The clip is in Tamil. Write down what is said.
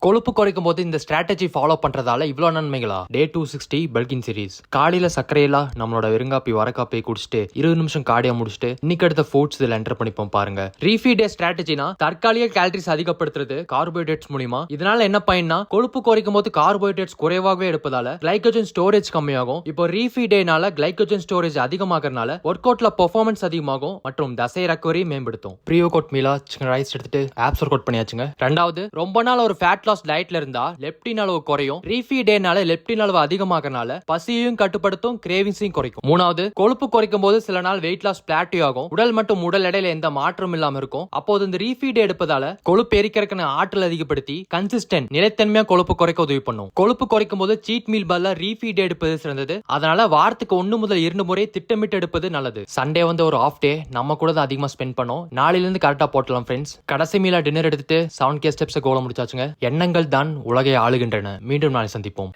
கொழுப்பு குறைக்கும் போது இந்த ஸ்ட்ராட்டஜி ஃபாலோ பண்றதால இவ்வளவு நன்மைகளா? டே 260 பல்கின் சீரிஸ். காலையில சர்க்கரையெல்லாம் நம்மளோட வெறுங்காப்பி வரக்காப்பி குடிச்சிட்டு 20 நிமிஷம் காடியா முடிச்சுட்டு இன்னைக்கு அடுத்த ஃபுட்ஸ் இதுல என்டர் பண்ணிப்போம் பாருங்க. ரீஃபீட் டே ஸ்ட்ராட்டஜினா தற்காலிக கேலரிஸ் அதிகப்படுத்துறது கார்போஹைட்ரேட்ஸ் மூலமா. இதனால என்ன பயன்னா கொழுப்பு குறைக்கும் போது கார்போஹைட்ரேட்ஸ் குறைவாகவே எடுப்பதால கிளைகோஜன் ஸ்டோரேஜ் கம்மியாகும். இப்போ ரீஃபீட் டேனால கிளைகோஜன் ஸ்டோரேஜ் அதிகமாகறனால ஒர்க் அவுட்ல பெர்ஃபார்மன்ஸ் அதிகமாகும் மற்றும் தசை ரெக்கவரி மேம்படுத்தும். ப்ரீ ஒர்க் அவுட் மீலா சிக்கன் ரைஸ் எடுத்துட்டு ஆப்ஸ் ஒர்க் அவுட் பண்ணியாச்சுங்க. ரெண்டாவது, ரொம்ப நாள் ஒரு ஃபேட் லாஸ் டயட்ல இருந்தா லெப்டின் அளவு குறையும். ரீஃபீட் டேனால லெப்டின் அளவு அதிகமாகறனால பசியையும் கட்டுப்படுத்தும், கிரேவிங்ஸையும் குறைக்கும். மூணாவது, கொழுப்பு குறைக்கும் போது சில நாள் வெயிட் லாஸ் பிளாட்டியூ ஆகும். உடல் மற்றும் உடல் எடையில எந்த மாற்றம் இல்லாம இருக்கும். அப்போது இந்த ரீஃபீட் டே எடுப்பதால கொழுப்பு எரிக்கிறதுக்கான ஆற்றல் அதிகப்படுத்தி கன்சிஸ்டன்ட் நிலைத்தன்மையா கொழுப்பு குறைக்க உதவி பண்ணும். கொழுப்பு குறைக்கும் போது சீட் மீல் பதிலா ரீஃபீட் டே எடுப்பது சிறந்தது. அதனால வாரத்துக்கு 1 முதல் 2 முறை திட்டமிட்டு எடுப்பது நல்லது. சண்டே வந்து ஒரு ஆஃப் டே, நம்ம கூட தான் அதிகமா ஸ்பெண்ட் பண்ணோம். நாளையில இருந்து கரெக்டா போட்டலாம் ஃப்ரெண்ட்ஸ். கடைசி மீலா டின்னர் எடுத்துட்டு 7K ஸ்டெப்ஸ் கோல முடிச்சாச்சுங்க. எண்ணங்கள் தான் உலகை ஆளுகின்றன. மீண்டும் நாளை சந்திப்போம்.